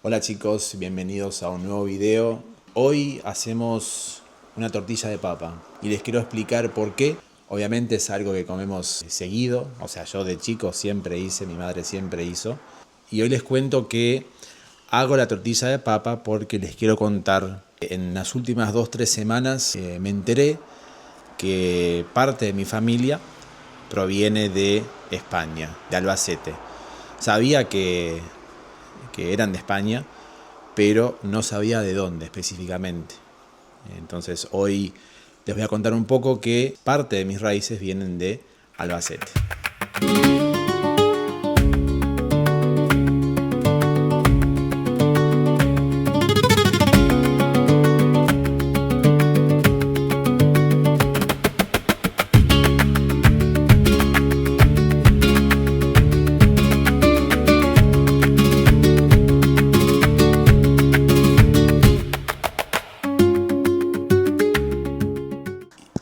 Hola chicos, bienvenidos a un nuevo video. Hoy hacemos una tortilla de papa y les quiero explicar por qué. Obviamente es algo que comemos seguido, o sea, yo de chico siempre hice, mi madre siempre hizo. Y hoy les cuento que hago la tortilla de papa porque les quiero contar. En las últimas 2-3 semanas me enteré que parte de mi familia proviene de España, de Albacete. Sabía que eran de España, pero no sabía de dónde específicamente. Entonces hoy les voy a contar un poco que parte de mis raíces vienen de Albacete.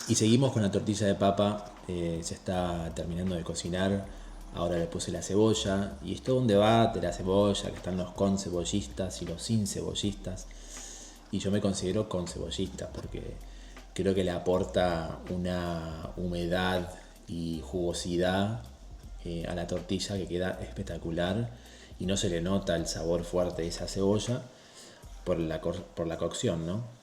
Y seguimos con la tortilla de papa, se está terminando de cocinar, ahora le puse la cebolla y es todo un debate la cebolla, que están los con cebollistas y los sin cebollistas, y yo me considero con cebollista porque creo que le aporta una humedad y jugosidad a la tortilla que queda espectacular y no se le nota el sabor fuerte de esa cebolla por la cocción, ¿no?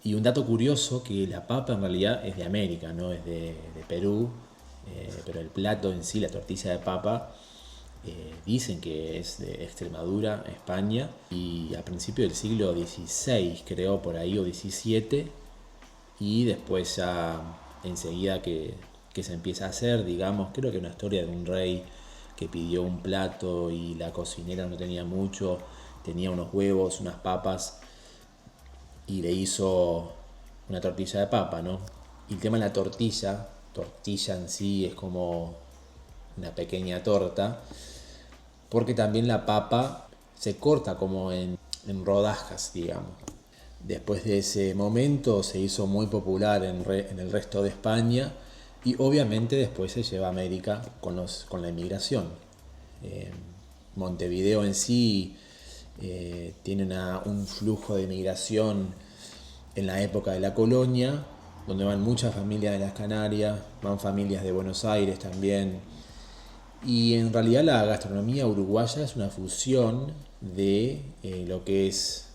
Y un dato curioso, que la papa en realidad es de América, no es de Perú, pero el plato en sí, la tortilla de papa, dicen que es de Extremadura, España, y a principios del siglo XVI, creo, por ahí, o XVII, y después ya enseguida que se empieza a hacer, digamos, creo que una historia de un rey que pidió un plato y la cocinera no tenía mucho, tenía unos huevos, unas papas, y le hizo una tortilla de papa, ¿no? Y el tema de la tortilla en sí es como una pequeña torta, porque también la papa se corta como en rodajas, digamos. Después de ese momento se hizo muy popular en el resto de España y obviamente después se lleva a América con la inmigración. Montevideo en sí tiene un flujo de migración en la época de la colonia, donde van muchas familias de las Canarias, van familias de Buenos Aires también. Y en realidad la gastronomía uruguaya es una fusión de lo que es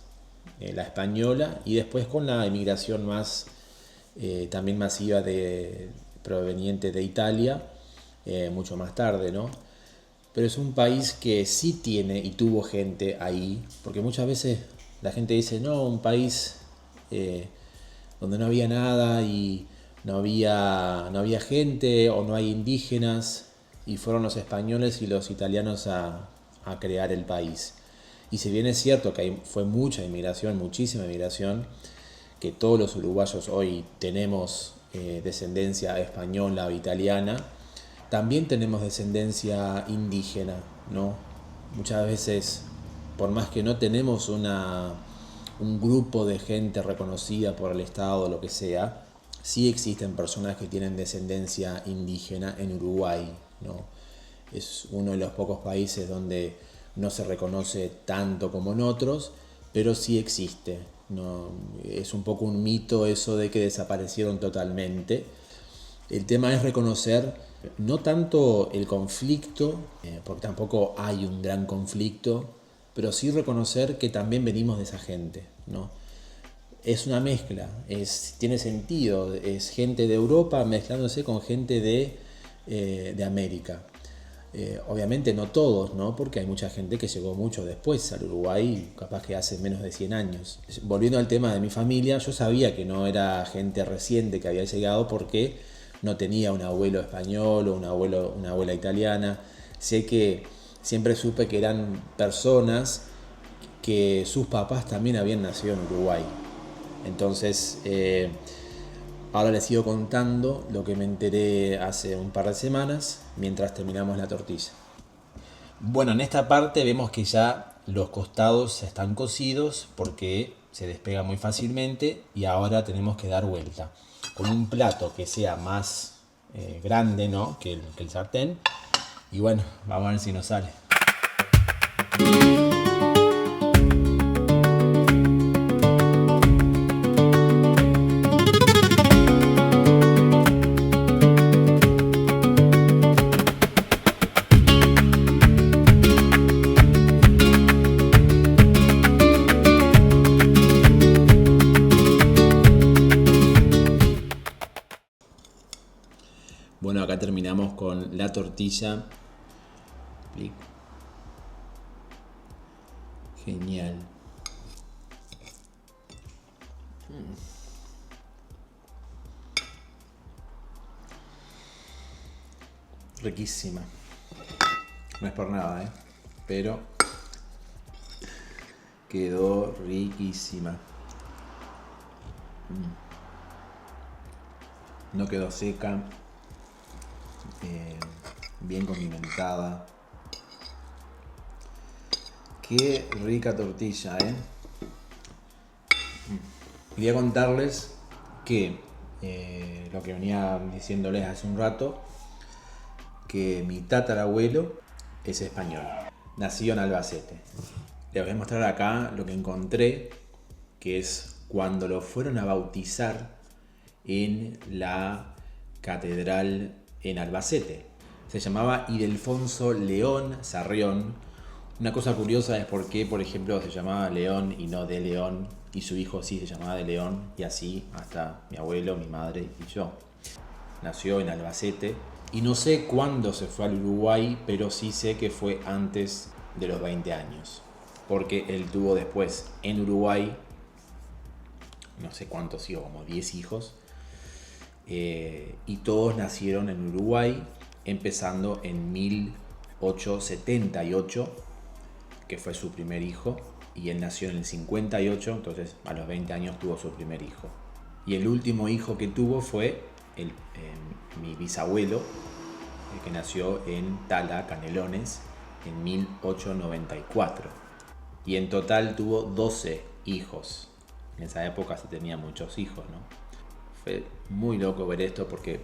la española y después con la emigración más también masiva proveniente de Italia, mucho más tarde, ¿no? Pero es un país que sí tiene y tuvo gente ahí, porque muchas veces la gente dice, no, un país donde no había nada y no había gente o no hay indígenas, y fueron los españoles y los italianos a crear el país. Y si bien es cierto que fue mucha inmigración, muchísima inmigración, que todos los uruguayos hoy tenemos descendencia española o italiana, también tenemos descendencia indígena, ¿no? Muchas veces, por más que no tenemos un grupo de gente reconocida por el Estado o lo que sea, sí existen personas que tienen descendencia indígena en Uruguay, ¿no? Es uno de los pocos países donde no se reconoce tanto como en otros, pero sí existe, ¿no? Es un poco un mito eso de que desaparecieron totalmente. El tema es reconocer no tanto el conflicto, porque tampoco hay un gran conflicto, pero sí reconocer que también venimos de esa gente, ¿no? Es una mezcla, tiene sentido, es gente de Europa mezclándose con gente de América. Obviamente no todos, ¿no? Porque hay mucha gente que llegó mucho después al Uruguay, capaz que hace menos de 100 años. Volviendo al tema de mi familia, yo sabía que no era gente reciente que había llegado porque no tenía un abuelo español o una abuela italiana. Sé que siempre supe que eran personas que sus papás también habían nacido en Uruguay. Entonces, ahora les sigo contando lo que me enteré hace un par de semanas mientras terminamos la tortilla. Bueno, en esta parte vemos que ya los costados están cocidos porque se despega muy fácilmente y ahora tenemos que dar vuelta. Con un plato que sea más grande, ¿no?, que el sartén. Y bueno, vamos a ver si nos sale. Bueno, acá terminamos con la tortilla. Genial. Riquísima. No es por nada, pero quedó riquísima. No quedó seca. Bien condimentada. Qué rica tortilla, Quería contarles que lo que venía diciéndoles hace un rato, que mi tatarabuelo es español, nació en Albacete. Les voy a mostrar acá lo que encontré, que es cuando lo fueron a bautizar en la catedral en Albacete. Se llamaba Ildefonso León Sarrión. Una cosa curiosa es por qué, por ejemplo, se llamaba León y no de León, y su hijo sí se llamaba de León, y así hasta mi abuelo, mi madre y yo. Nació en Albacete y no sé cuándo se fue al Uruguay, pero sí sé que fue antes de los 20 años, porque él tuvo después en Uruguay, no sé cuántos hijos, como 10 hijos, y todos nacieron en Uruguay, empezando en 1878, que fue su primer hijo, y él nació en el 58, entonces a los 20 años tuvo su primer hijo. Y el último hijo que tuvo fue mi bisabuelo, que nació en Tala, Canelones, en 1894. Y en total tuvo 12 hijos. En esa época se tenía muchos hijos, ¿no? Fue muy loco ver esto porque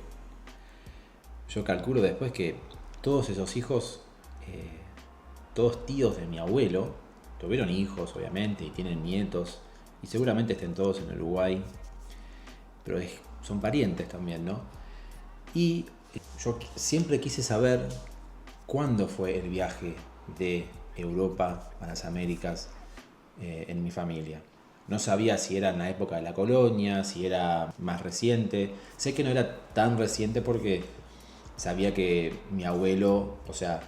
yo calculo después que todos esos hijos, todos tíos de mi abuelo, tuvieron hijos obviamente y tienen nietos y seguramente estén todos en Uruguay, pero son parientes también, ¿no? Y yo siempre quise saber cuándo fue el viaje de Europa a las Américas en mi familia. No sabía si era en la época de la colonia, si era más reciente. Sé que no era tan reciente porque sabía que mi abuelo, o sea,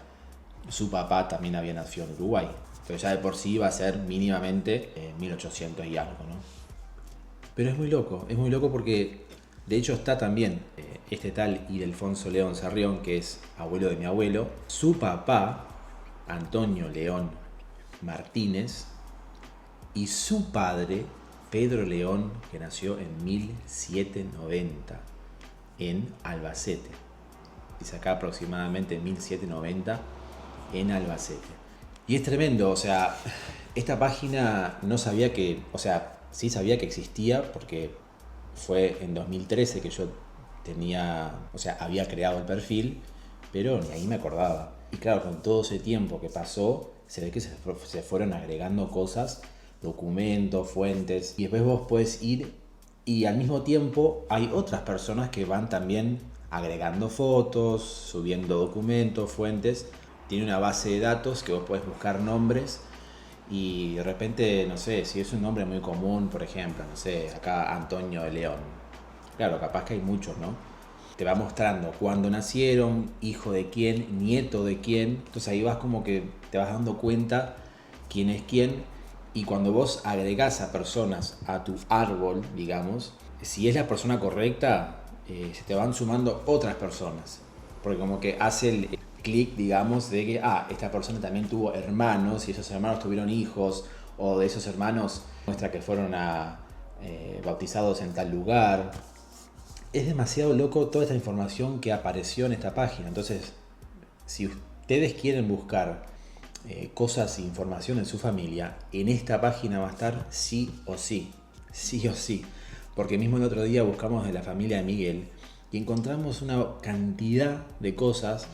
su papá también había nacido en Uruguay. Entonces ya de por sí iba a ser mínimamente 1800 y algo, ¿no? Pero es muy loco porque de hecho está también este tal Ildefonso León Sarrión, que es abuelo de mi abuelo. Su papá, Antonio León Martínez, y su padre, Pedro León, que nació en 1790 en Albacete. Dice acá aproximadamente 1790 en Albacete. Y es tremendo, o sea, esta página no sabía que, o sea, sí sabía que existía porque fue en 2013 que yo había creado el perfil, pero ni ahí me acordaba. Y claro, con todo ese tiempo que pasó, se ve que se fueron agregando cosas, documentos, fuentes, y después vos podés ir y al mismo tiempo hay otras personas que van también agregando fotos, subiendo documentos, fuentes. Tiene una base de datos que vos podés buscar nombres y de repente, no sé, si es un nombre muy común, por ejemplo, no sé, acá Antonio de León. Claro, capaz que hay muchos, ¿no? Te va mostrando cuándo nacieron, hijo de quién, nieto de quién. Entonces ahí vas como que te vas dando cuenta quién es quién. Y cuando vos agregás a personas a tu árbol, digamos, si es la persona correcta, se te van sumando otras personas. Porque como que hace el clic, digamos, de que esta persona también tuvo hermanos y esos hermanos tuvieron hijos, o de esos hermanos muestra que fueron bautizados en tal lugar. Es demasiado loco toda esta información que apareció en esta página. Entonces, si ustedes quieren buscar cosas e información en su familia, en esta página va a estar sí o sí. Sí o sí. Porque mismo el otro día buscamos de la familia de Miguel y encontramos una cantidad de cosas.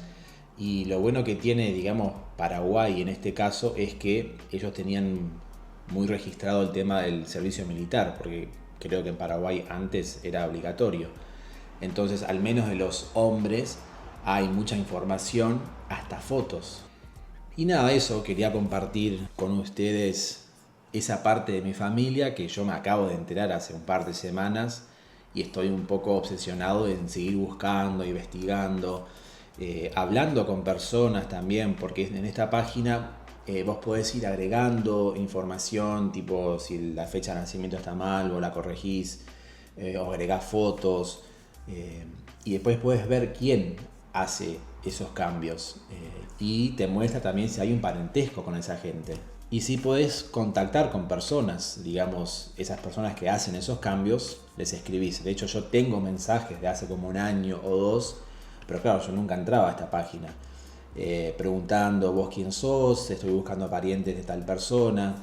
Y lo bueno que tiene, digamos, Paraguay en este caso es que ellos tenían muy registrado el tema del servicio militar, porque creo que en Paraguay antes era obligatorio. Entonces, al menos de los hombres hay mucha información, hasta fotos. Y nada, eso quería compartir con ustedes esa parte de mi familia que yo me acabo de enterar hace un par de semanas y estoy un poco obsesionado en seguir buscando, investigando, hablando con personas también, porque en esta página vos podés ir agregando información, tipo si la fecha de nacimiento está mal, vos la corregís, o agregás fotos, y después podés ver quién hace esos cambios, y te muestra también si hay un parentesco con esa gente. Y si podés contactar con personas, digamos, esas personas que hacen esos cambios, les escribís. De hecho, yo tengo mensajes de hace como un año o dos, pero claro, yo nunca entraba a esta página. Preguntando vos quién sos, estoy buscando parientes de tal persona.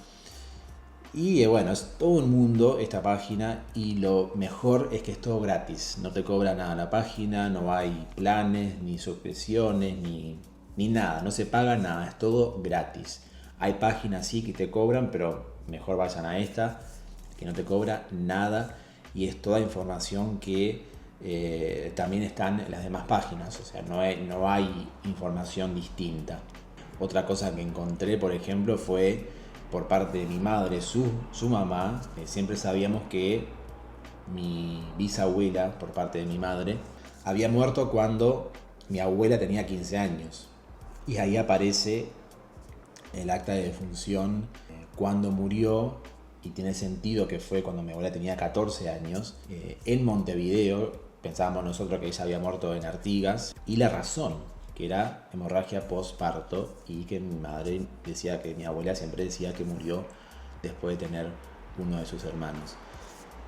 Y bueno, es todo un mundo esta página y lo mejor es que es todo gratis. No te cobra nada la página, no hay planes, ni suscripciones, ni nada. No se paga nada, es todo gratis. Hay páginas sí que te cobran, pero mejor vayan a esta, que no te cobra nada. Y es toda información que también están en las demás páginas. O sea, no hay información distinta. Otra cosa que encontré, por ejemplo, fue por parte de mi madre, su mamá. Siempre sabíamos que mi bisabuela, por parte de mi madre, había muerto cuando mi abuela tenía 15 años. Y ahí aparece el acta de defunción cuando murió, y tiene sentido que fue cuando mi abuela tenía 14 años, en Montevideo. Pensábamos nosotros que ella había muerto en Artigas, y la razón, que era hemorragia postparto, y que mi madre decía que mi abuela siempre decía que murió después de tener uno de sus hermanos.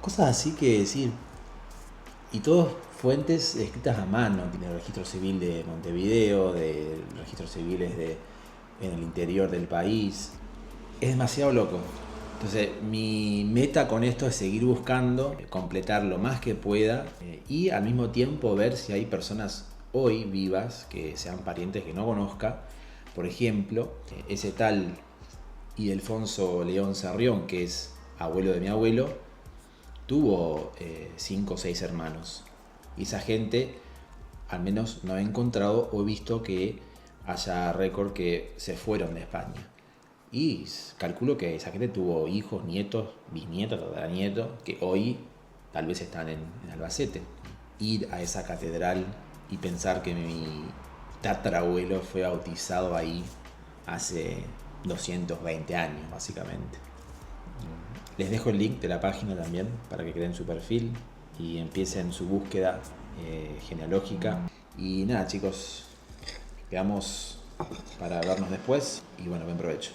Cosas así que decir, y todas fuentes escritas a mano, tiene el registro civil de Montevideo, de registros civiles en el interior del país. Es demasiado loco. Entonces, mi meta con esto es seguir buscando, completar lo más que pueda, y al mismo tiempo ver si hay personas hoy vivas que sean parientes que no conozca. Por ejemplo, ese tal Ildefonso León Sarrión, que es abuelo de mi abuelo, tuvo 5 o 6 hermanos. Y esa gente, al menos no he encontrado o he visto que haya récord que se fueron de España. Y calculo que esa gente tuvo hijos, nietos, bisnietos, tataranietos, que hoy tal vez están en Albacete. Ir a esa catedral y pensar que mi tatarabuelo fue bautizado ahí hace 220 años, básicamente. Les dejo el link de la página también para que creen su perfil y empiecen su búsqueda genealógica. Y nada, chicos, quedamos para vernos después y bueno, buen provecho.